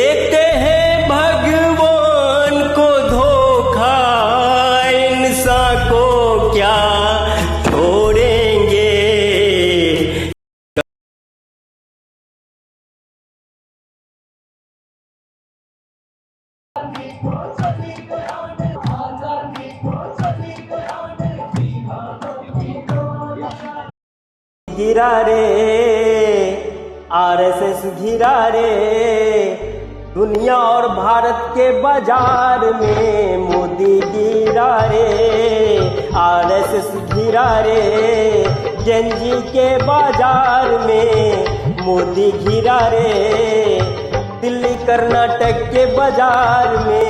देखते हैं भगवान को धोखा, इंसान को क्या छोड़ेंगे। गिरा रे आरएसएस गिरा रे, दुनिया और भारत के बाजार में मोदी गिरा रे, आरएसएस गिरा रे, जेएनजी के बाजार में मोदी गिरा रे, दिल्ली कर्नाटक के बाजार में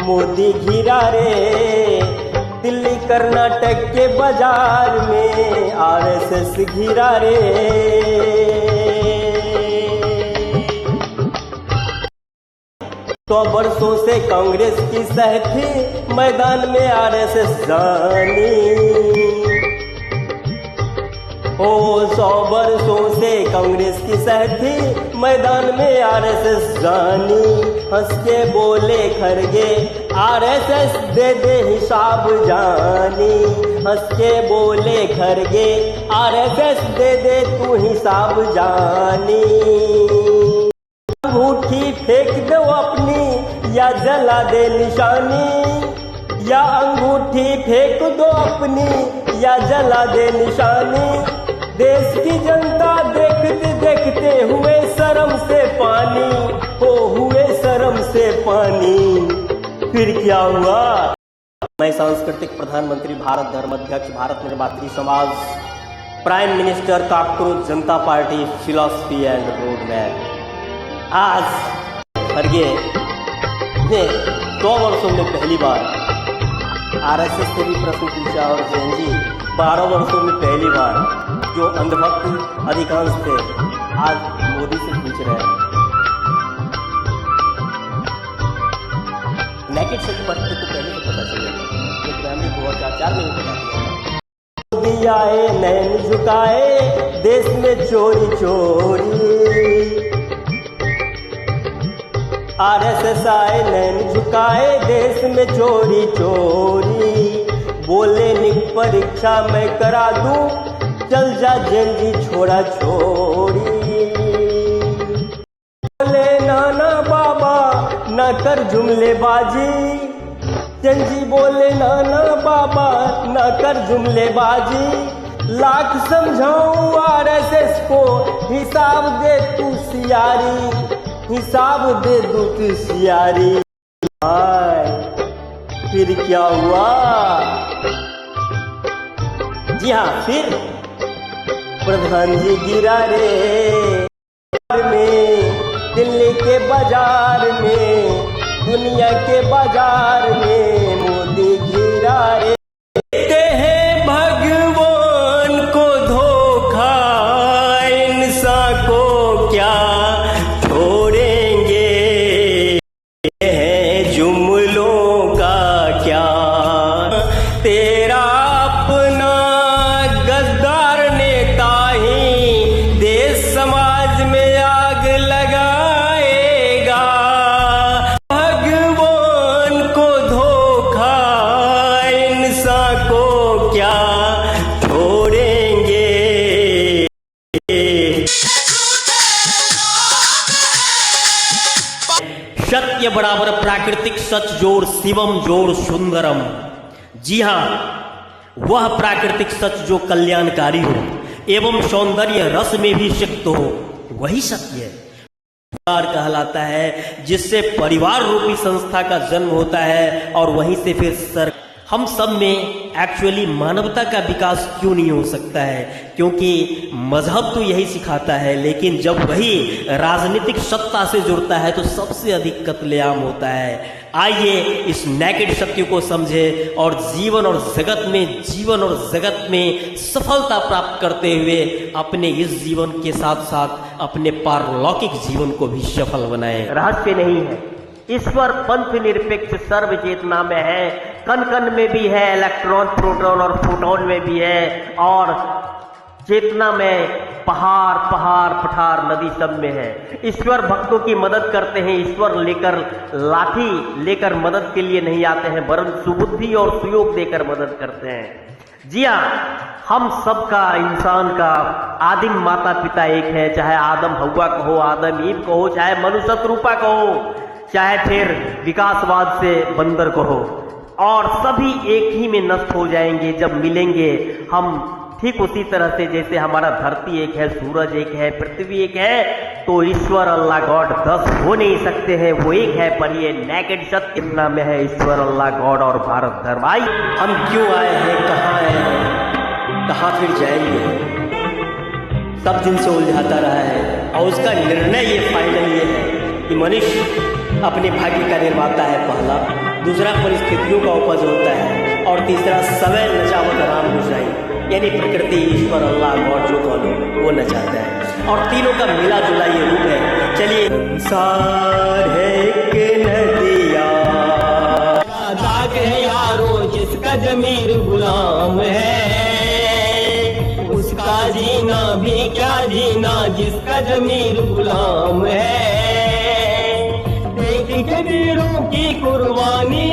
मोदी गिरा रे, दिल्ली कर्नाटक के बाजार में आरएसएस गिरा रे। 100 वर्षों से कांग्रेस की सहथी, मैदान में आरएसएस जानी। 100 वर्षों से कांग्रेस की सहथी, मैदान में आरएसएस जानी। हंस के बोले खरगे आरएसएस दे दे हिसाब जानी। हंस के बोले खरगे आरएसएस दे दे तू हिसाब जानी। अंगूठी फेंक दो अपनी या जला दे निशानी, या अंगूठी फेंक दो अपनी या जला दे निशानी। देश की जनता देखते देखते हुए शर्म से पानी, हुए शर्म से पानी। फिर क्या हुआ? मैं सांस्कृतिक प्रधानमंत्री, भारत धर्म अध्यक्ष, भारत निर्मात्री समाज, prime minister, cockroach Janata party, philosophy and road map. आज खरगे ने 100 वर्षों में पहली बार आरएसएस से भी प्रश्न पूछा और जेएनजी 12 वर्षों में पहली बार, जो अंधभक्त अधिकांश थे, आज मोदी से पूछ रहे हैं। नेकेड से पढ़ते तो पहले तो पता चल जाता, लेकिन हमने 2004 में बता दिया। मोदी आए नैन झुकाए देश में चोरी चोरी, आरएसएस आए नैन झुकाए देश में चोरी चोरी। बोले निक परीक्षा मैं करा दूं, चल जा जेएनजी छोड़ा छोड़ी। बोले नाना बाबा न कर जुमलेबाजी, जेएनजी बोले नाना बाबा न कर जुमलेबाजी। लाख समझाऊं आरएसएस को हिसाब दे तू सियारी, हिसाब दे दू तू सियारी। फिर क्या हुआ? जी हाँ, फिर प्रधान जी गिरा रे में, दिल्ली के बाजार में, दुनिया के बाजार में मोदी गिरा रे। देखते हैं भगवान को धोखा, इंसान को क्या छोड़ेंगे। है जुमलों का क्या तेरा अपना गद्दार नेता ही देश समाज में आग लगाएगा। भगवान को धोखा, इंसान को क्या छोड़ेंगे। सत्य बराबर प्राकृतिक सच जोड़ शिवम जोड़ सुंदरम। जी हां, वह प्राकृतिक सच जो कल्याणकारी हो एवं सौंदर्य रस में भी सिक्त हो, वही सत्य परिवार कहलाता है, जिससे परिवार रूपी संस्था का जन्म होता है और वहीं से फिर हम सब में एक्चुअली मानवता का विकास क्यों नहीं हो सकता है? क्योंकि मजहब तो यही सिखाता है, लेकिन जब वही राजनीतिक सत्ता से जुड़ता है तो सबसे अधिक कत्लेआम होता है। आइए इस नेकेड सत्य को समझे और जीवन और जगत में सफलता प्राप्त करते हुए अपने इस जीवन के साथ साथ अपने पारलौकिक जीवन को भी सफल बनाएं। रहस्य नहीं है, ईश्वर पंथ निरपेक्ष सर्व चेतना में है, कण कण में भी है, इलेक्ट्रॉन प्रोटॉन और फोटोन में भी है, और चेतना में पहाड़ पठार नदी सब में है। ईश्वर भक्तों की मदद करते हैं। ईश्वर लाठी लेकर मदद के लिए नहीं आते हैं, वरन सुबुद्धि और सुयोग देकर मदद करते हैं। जी हाँ, हम सबका, इंसान का आदिम माता पिता एक है, चाहे आदम हव्वा कहो, आदम ईव कहो, चाहे मनु शत्रुपा कहो, चाहे फिर विकासवाद से बंदर कहो, और सभी एक ही में नष्ट हो जाएंगे जब मिलेंगे हम। ठीक उसी तरह से जैसे हमारा धरती एक है, सूरज एक है, पृथ्वी एक है, तो ईश्वर अल्लाह गॉड 10 हो नहीं सकते हैं, वो एक है। पर ये नेकेड सत्य कितना में है, ईश्वर अल्लाह गॉड और भारत धर्म। भाई हम क्यों आए हैं, कहाँ आए हैं, कहाँ फिर जाएंगे, सब दिन से उलझाता रहा है। और उसका निर्णय ये फाइनल ये है कि मनुष्य अपने भाग्य का निर्माता है पहला, दूसरा परिस्थितियों का उपज होता है, और तीसरा समय नचावत राम गुजाई, यानी प्रकृति, ईश्वर, अल्लाह गॉड जो कहो वो नचाता है, और तीनों का मिला जुला ये रूप है। चलिए, संसार है एक नदिया दाग है यारो जिसका जमीर गुलाम है, उसका जीना भी क्या जीना जिसका जमीर गुलाम है। देख के वीरों की कुर्बानी,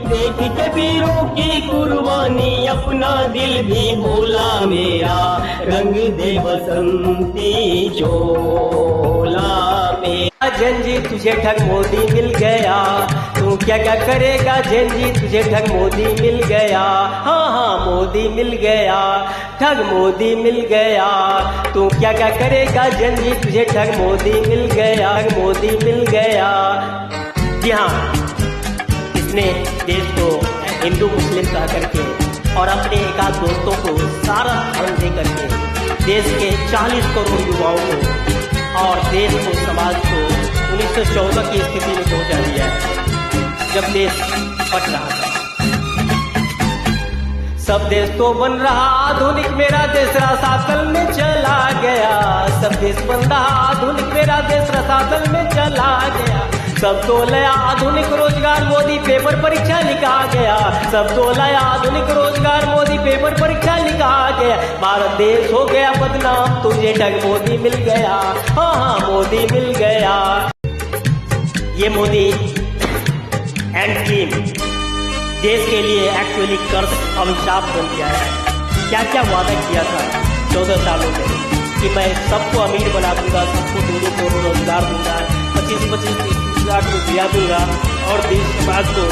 देख के वीरों की कुर्बानी, अपना दिल भी भोला मेरा, रंग दे बसंती चोला मेरा। जनजी तुझे ठग मोदी मिल गया, तू क्या क्या करेगा जनजी, तुझे ठग मोदी मिल गया। हाँ हाँ मोदी मिल गया, ठग मोदी मिल गया, तू क्या क्या करेगा जनजी, तुझे ठग मोदी मिल गया, ठग मोदी मिल गया। जी हाँ, इसने देश को हिंदू मुस्लिम कह करके और अपने एकाध दोस्तों को सारा धर्म दे करके देश के 40 करोड़ युवाओं को और देश को, समाज को 1914 की स्थिति में पहुंचा दिया है, जब देश फट रहा था। सब देश तो बन रहा आधुनिक, मेरा देश रसातल में चला गया। सब देश बन रहा आधुनिक, मेरा देश रसातल में चला गया। सब तो लया आधुनिक रोजगार, मोदी पेपर परीक्षा लिखा गया। सब तो लया आधुनिक रोजगार, मोदी पेपर परीक्षा लिखा गया। भारत देश हो गया बदनाम, तुझे ठग मोदी मिल गया। हाँ हाँ मोदी मिल गया। ये मोदी एंड टीम देश के लिए एक्चुअली कर्ज अभिशाप बन गया है। क्या क्या वादा किया था 14 सालों में कि मैं सबको अमीर बना दूंगा, सबको 2-2 करोड़ रोजगार दूंगा, 25-25 लाख रुपया दूंगा और देश समाज को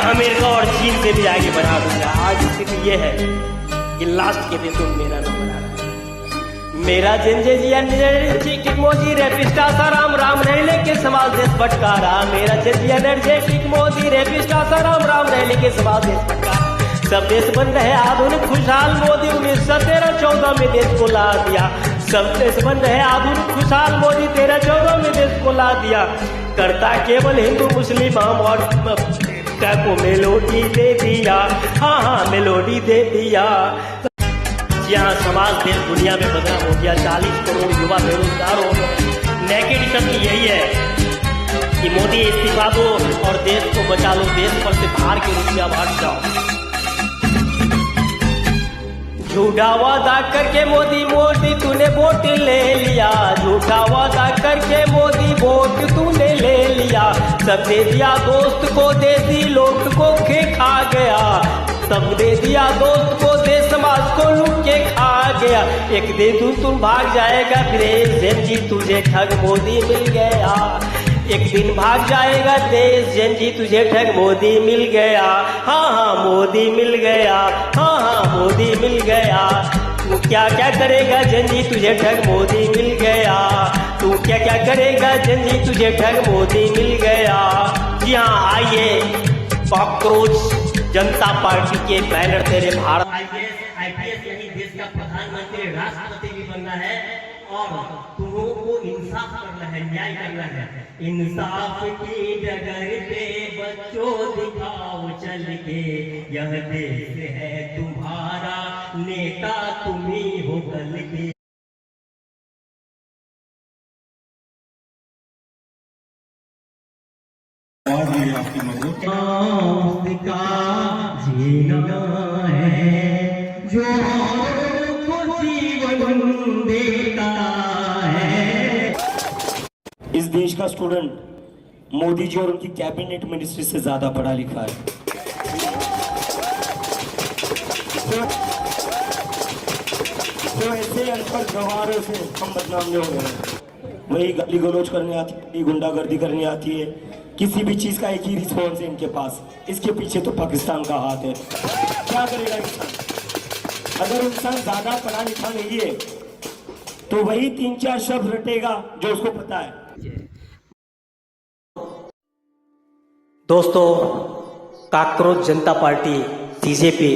अमेरिका और चीन से भी आगे बढ़ा दूंगा। आज स्थिति ये है कि लास्ट के दिन तो मेरा नंबर आ रहा है। मेरा जेंजेजिया मोदी रेपिस्टा सा राम राम रहले के समाज देश भटकारा। मेरा जेंजेजिया मोदी रेपिस्टा सा राम राम रहले के समाज देश भटकारा। सब देश बन रहे आधुनिक खुशहाल, मोदी 1913-14 में देश को ला दिया। सब देश बन रहे आधुनिक खुशहाल, मोदी 13-14 में देश को ला दिया। करता केवल हिंदू मुस्लिम और को मेलोडी दे दिया। हाँ हाँ मेलोडी दे दिया। यहाँ समाज देश दुनिया में बदनाम हो गया। 40 करोड़ युवा बेरोजगार हो गए। नेकेड सत्य यही है कि मोदी इस्तीफा दो और देश को बचा लो, देश पर से बाहर के रूप में हट जाओ। झूठा वादा करके मोदी तूने वोट ले लिया। झूठा वादा करके मोदी वोट तूने ले लिया। सब दे दिया दोस्त को, देसी लोट को खा गया। सब दे दिया दोस्त को, देश समाज को लूट के खा गया। एक दिन तुम भाग जाएगा फिर जी, तुझे ठग मोदी मिल गया। एक दिन भाग जाएगा देश जनजी, तुझे ठग मोदी मिल गया। हाँ हाँ मोदी मिल गया। हाँ हाँ मोदी मिल गया। तू क्या क्या करेगा जनजी, तुझे ठग मोदी मिल गया। तू क्या क्या करेगा जनजी, तुझे ठग मोदी मिल गया। जी हाँ, आइए कॉकरोच जनता पार्टी के बैनर तेरे भारत आईपीएस यही देश का प्रधानमंत्री राष्ट्रपति भी बनना है और तुमों को इंसाफ करना है, न्याय करना है। इंसाफ की डगर पे बच्चों दिखाओ चल के, यह देश है तुम्हारा, नेता तुम ही हो कल के। आपकी मदद का जीना है जो जीवन देता है। इस देश का स्टूडेंट मोदी जी और उनकी कैबिनेट मिनिस्ट्री से ज्यादा पढ़ा लिखा है। तो ऐसे अनपढ़ व्यवहारों से हम बदनाम नहीं हो रहे हैं। वही गाली गलौज करने आती है, गुंडागर्दी करने आती है, किसी भी चीज का एक ही रिस्पॉन्स है इनके पास। इसके पीछे तो पाकिस्तान का हाथ है। क्या करेगा इंसान? अगर इंसान ज्यादा पढ़ा लिखा नहीं है तो वही 3-4 शब्द रटेगा जो उसको पता है। दोस्तों, कॉकरोच जनता पार्टी बीजेपी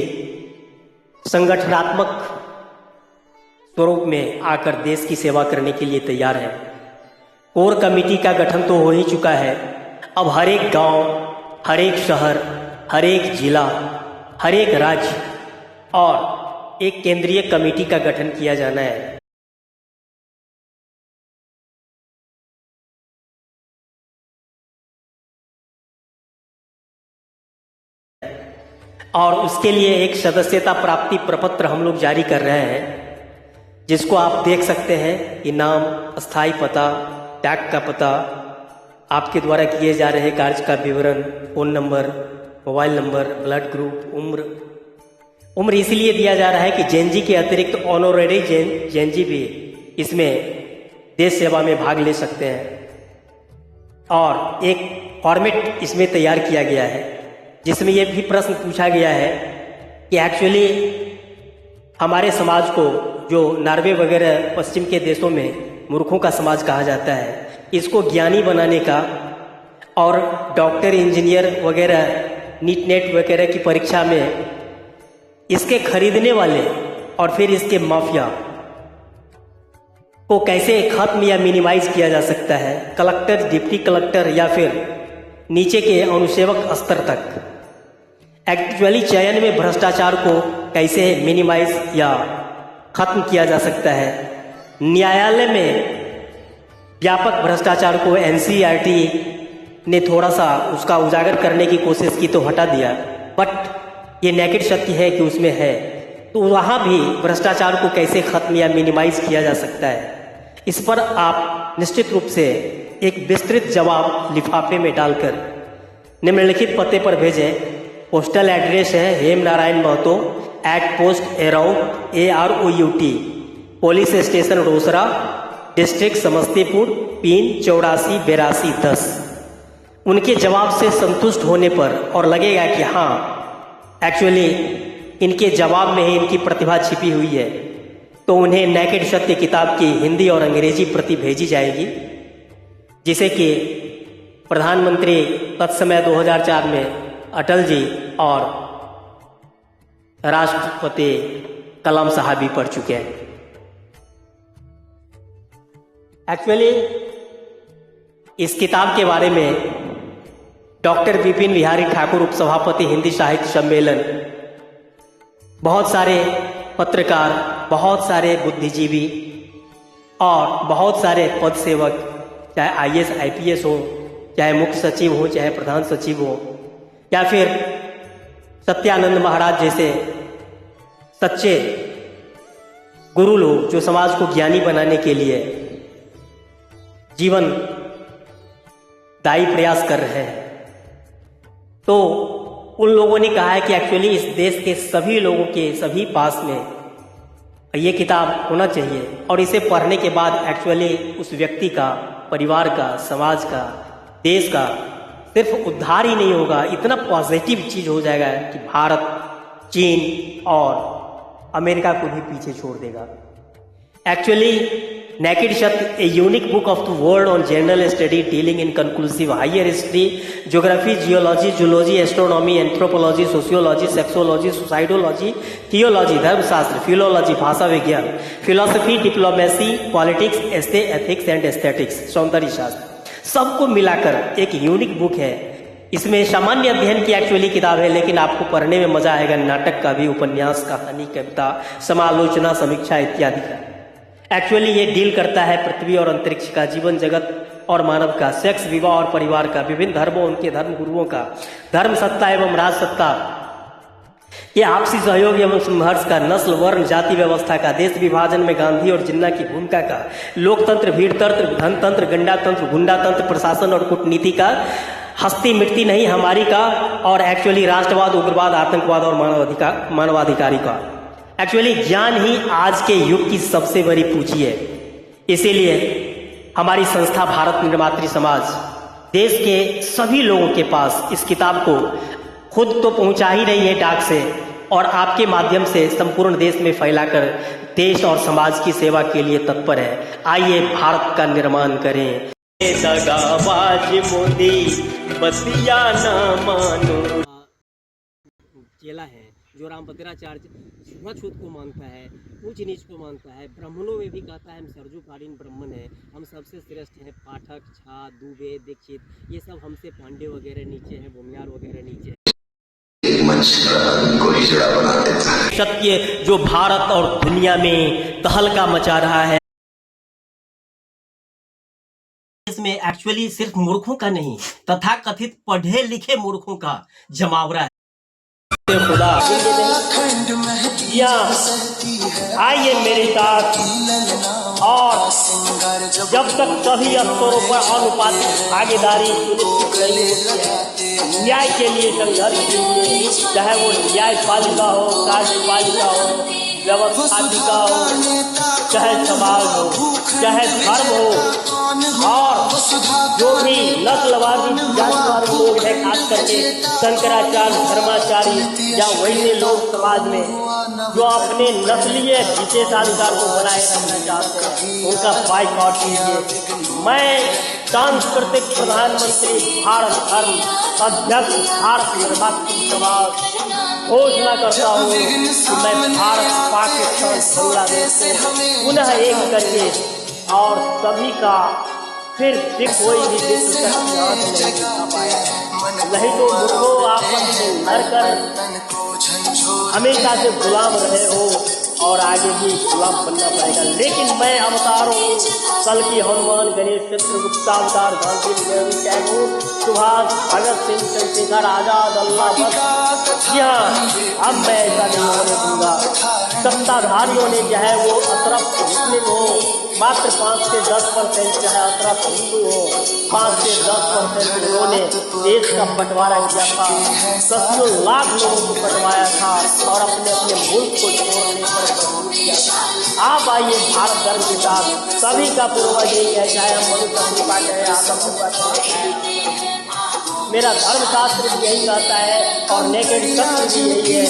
संगठनात्मक स्वरूप में आकर देश की सेवा करने के लिए तैयार है। कोर कमेटी का गठन तो हो ही चुका है। अब हर एक गांव, हर एक शहर, हर एक जिला, हर एक राज्य और एक केंद्रीय कमेटी का गठन किया जाना है। और उसके लिए एक सदस्यता प्राप्ति प्रपत्र हम लोग जारी कर रहे हैं, जिसको आप देख सकते हैं कि नाम, अस्थायी पता, टैग का पता, आपके द्वारा किए जा रहे कार्य का विवरण, phone number, mobile number, blood group, उम्र इसलिए दिया जा रहा है कि जेएनजी के अतिरिक्त ऑनोरेरी जेएनजी भी इसमें देश सेवा में भाग ले सकते हैं। और एक फॉर्मेट इसमें तैयार किया गया है जिसमें यह भी प्रश्न पूछा गया है कि एक्चुअली हमारे समाज को, जो नॉर्वे वगैरह पश्चिम के देशों में मूर्खों का समाज कहा जाता है, इसको ज्ञानी बनाने का और डॉक्टर, इंजीनियर वगैरह, नीट नेट वगैरह की परीक्षा में इसके खरीदने वाले और फिर इसके माफिया को कैसे खत्म या मिनिमाइज किया जा सकता है, कलेक्टर, डिप्टी कलेक्टर या फिर नीचे के अनुसेवक स्तर तक। एक्चुअली चयन में भ्रष्टाचार को कैसे मिनिमाइज या खत्म किया जा सकता है। न्यायालय में व्यापक भ्रष्टाचार को एनसीईआरटी ने थोड़ा सा उसका उजागर करने की कोशिश की तो हटा दिया, बट ये नेकेड सत्य है कि उसमें है। तो वहाँ भी भ्रष्टाचार को कैसे खत्म या मिनिमाइज किया जा सकता है, इस पर आप निश्चित रूप से एक विस्तृत जवाब लिफाफे में डालकर निम्नलिखित पते पर भेजें। पोस्टल एड्रेस है Hem Narayan Mahto @at post around AROUT, police station Rosera, district Samastipur, pin 848210। उनके जवाब से संतुष्ट होने पर और लगेगा कि हाँ एक्चुअली इनके जवाब में ही इनकी प्रतिभा छिपी हुई है, तो उन्हें नेकेड सत्य किताब की हिंदी और अंग्रेजी प्रति भेजी जाएगी, जिसे कि प्रधानमंत्री तत्समय 2004 में अटल जी और राष्ट्रपति कलाम साहब भी पढ़ चुके हैं। एक्चुअली इस किताब के बारे में डॉक्टर विपिन बिहारी ठाकुर, उपसभापति हिंदी साहित्य सम्मेलन, बहुत सारे पत्रकार, बहुत सारे बुद्धिजीवी और बहुत सारे पद सेवक, चाहे IAS IPS हो, चाहे मुख्य सचिव हो, चाहे प्रधान सचिव हो, या फिर सत्यानंद महाराज जैसे सच्चे गुरु लोग जो समाज को ज्ञानी बनाने के लिए जीवन दायी प्रयास कर रहे हैं, तो उन लोगों ने कहा है कि एक्चुअली इस देश के सभी लोगों के सभी पास में ये किताब होना चाहिए और इसे पढ़ने के बाद एक्चुअली उस व्यक्ति का, परिवार का, समाज का, देश का सिर्फ उद्धार ही नहीं होगा, इतना पॉजिटिव चीज हो जाएगा कि भारत, चीन और अमेरिका को भी पीछे छोड़ देगा। Actually Naked Shat, a unique book of the world on general study dealing in conclusive higher history, geography, geology, zoology, astronomy, anthropology, sociology, sexology, societology, theology, धर्मशास्त्र, philology, भाषा विज्ञान, philosophy, diplomacy, politics, essay, ethics and aesthetics, सौंदर्य शास्त्र, सबको मिलाकर एक unique book है। इसमें सामान्य अध्ययन की एक्चुअली किताब है, लेकिन आपको पढ़ने में मजा आएगा। नाटक का भी, उपन्यास, कहानी, कविता, समालोचना, समीक्षा इत्यादि का। एक्चुअली ये डील करता है पृथ्वी और अंतरिक्ष का, जीवन जगत और मानव का, सेक्स, विवाह और परिवार का, विभिन्न धर्मों, उनके धर्म गुरुओं का, धर्म सत्ता एवं राजसत्ता के आपसी सहयोग एवं संघर्ष का, नस्ल, वर्ण, जाति व्यवस्था का, देश विभाजन में गांधी और जिन्ना की भूमिका का, लोकतंत्र, भीड़तंत्र, धनतंत्र, गंडातंत्र, गुंडातंत्र, प्रशासन और कूटनीति का, हस्ती मिटती नहीं हमारी का, और एक्चुअली राष्ट्रवाद, उग्रवाद, आतंकवाद और मानवाधिकारी का। एक्चुअली ज्ञान ही आज के युग की सबसे बड़ी पूंजी है। इसीलिए हमारी संस्था भारत निर्मात्री समाज देश के सभी लोगों के पास इस किताब को खुद तो पहुंचा ही रही है डाक से, और आपके माध्यम से संपूर्ण देश में फैलाकर देश और समाज की सेवा के लिए तत्पर है। आइए भारत का निर्माण करें। दगाबाज मोदी बतिया न मानो। चेला है जो रामभद्राचार्य छुआछूत को मानता है, ऊंच नीच को मानता है, ब्राह्मणों में भी कहता है हम सर्वकालीन ब्राह्मण हैं, हम सबसे श्रेष्ठ हैं। पाठक, झा, दुबे, दीक्षित, ये सब हमसे पांडे वगैरह नीचे हैं, भूमियार वगैरह नीचे हैं। सत्य जो भारत और दुनिया में तहलका मचा रहा है, इसमें एक्चुअली सिर्फ मूर्खों का नहीं, तथा कथित पढ़े लिखे मूर्खों का जमावड़ा है। खुदा आइए मेरे साथ, और जब तक सभी स्तरों पर अनुपातिक भागीदारी सुनिश्चित नहीं होती है, न्याय के लिए संघर्ष कीजिए, चाहे वो न्यायपालिका हो, कार्यपालिका हो, व्यवस्थापिका हो, चाहे समाज हो, चाहे धर्म हो, और जो भी नस्लवादी जातिवादी लोग हैं, खास करके शंकराचार्य, धर्माचार्य या वैसे लोग समाज में जो अपने नस्लीय विशेषाधिकार को बनाए रखना चाहते हैं, उनका बाइकआउट कीजिए। मैं सांस्कृतिक प्रधानमंत्री, भारत धर्म अध्यक्ष, भारत निर्मात्री समाज घोषणा करता हूँ कि मैं भारत, पाकिस्तान, बांग्लादेश को पुनः एक करके और सभी का फिर कोई भी विश्व शक्ति हाथ नहीं दिखा पाया। नहीं तो मूर्खों आपस में लड़कर हमेशा से गुलाम रहे हो, और आगे भी गुलाम बनना पड़ेगा। लेकिन मैं अवतार हूँ, कल की हनुमान, गणेश, चित्रगुप्ता अवतार, गांधी, नेहरू, टैगोर, सुभाष, भगत सिंह, चंद्रशेखर आजाद, अल्लाह भक्त। जी हाँ, अब मैं ऐसा नहीं होने दूंगा। सत्ताधारियों ने चाहे वो अतरफ मुस्लिम हो, मात्र 5 से 10% चाहे अतरफ हिंदू हो, 5 से 10% उन्होंने देश का बंटवारा किया था, 10 लाख लोगों को बंटवाया था और अपने अपने मुल्क को छोड़ने पर मजबूर किया था। आप आइए भारत धर्म के साथ, सभी का पूर्वज यही है, चाहे हम मनुष्य कृपा कहें, आदम कृपा, मेरा धर्मशास्त्र भी यही कहता है, और नेकेड सत्य भी यही है।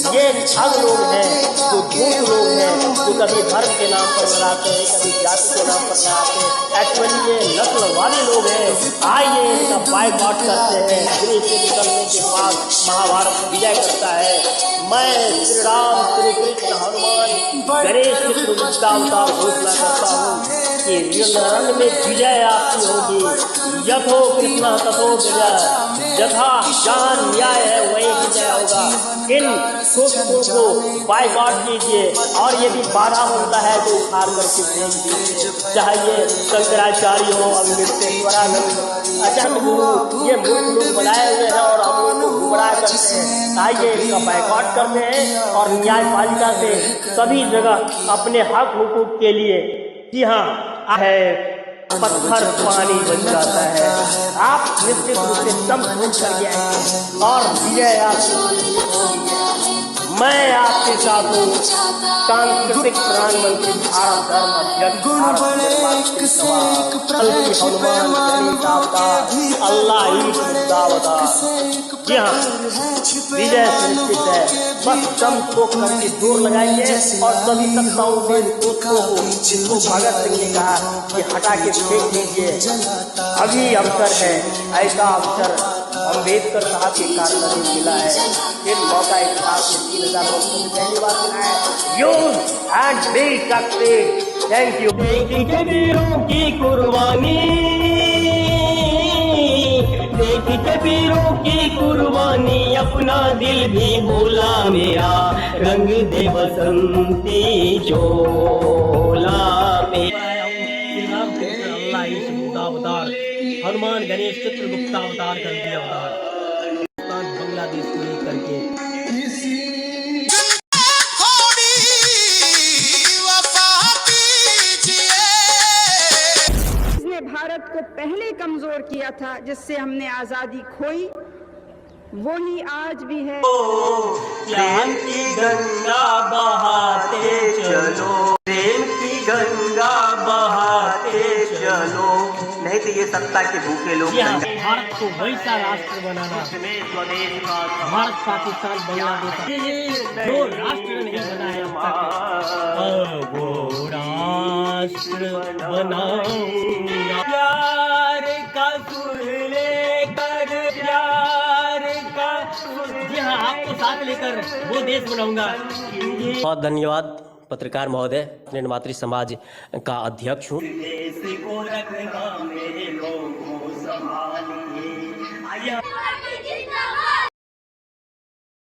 ये ठग लोग हैं, जो झूठ लोग हैं, जो कभी धर्म के नाम पर लड़ाते हैं, कभी जाति के नाम पर लड़ाते हैं। एक्चुअली ये नस्लवादी लोग हैं। आइए इनका बाइकआउट करते हैं। गृह से निकलने के बाद महाभारत विजय करता है। मैं श्री राम, श्री कृष्ण, हनुमान, गणेश, चित्रगुप्ता अवतार घोषणा करता हूँ कि रण में विजय आपकी होगी। यथो कृष्ण तथो विजय, यथा जहाँ न्याय है वही विजय होगा। इन शोषकों को बाइकआउट कीजिए, और यदि बाधा बनता है तो उखाड़ करके फेंक दीजिए। चाहे ये शंकराचार्य हो, अमृतेश्वरानंद, आचार्य गुरु, ये मूर्ख लोग बनाए हुए हैं और हम लोग को गुमराह करते हैं। आइए इसका बाइकआउट करते हैं, और न्यायपालिका से सभी जगह अपने हक हुकूक के लिए, जी हाँ है, पत्थर पानी बन जाता है। आप निश्चित रूप से दम घूम कर गए और विजय आपकी होगी। मैं आपके साथ हूँ, सांस्कृतिक प्रधानमंत्री भारत धर्म अध्यक्ष अल्लाह ही दावदार। जी हाँ, विजय सुनिश्चित है। बस दम को करके जोर लगाइए और सभी सत्ताओं से जिनको भगत सिंह ने कहा कि हटा के फेंक दीजिए, अभी अवसर है। ऐसा अवसर अम्बेडकर साहब के कारण में मिला है। फिर मौका एक साथ 3000 वर्षों में पहली बार मिला है। Use and B success. Thank you. देख वीरों की कुर्बानी, देख के वीरों की कुर्बानी, अपना दिल भी भूला मेरा, रंग दे बसंती चोला मेरा। अवतार हनुमान गणेश चित्रगुप्त अवतार कर दिया अवतार बांग्लादेश को लेकर के। इसने भारत को पहले कमजोर किया था, जिससे हमने आजादी खोई, वो ही आज भी है। प्रेम की गंगा बहाते चलो, प्रेम की गंगा बहाते चलो, नहीं तो ये सत्ता के भूखे लोग। भारत को वैसा राष्ट्र बनाना, भारत पाकिस्तान बांग्लादेश जो राष्ट्र नहीं बना है वो राष्ट्र बनाऊंगा। प्यार का सुर लेकर, प्यार का, जी हाँ, आपको साथ लेकर वो देश बनाऊंगा। बहुत धन्यवाद पत्रकार महोदय, निर्मात्री समाज का अध्यक्ष हूँ।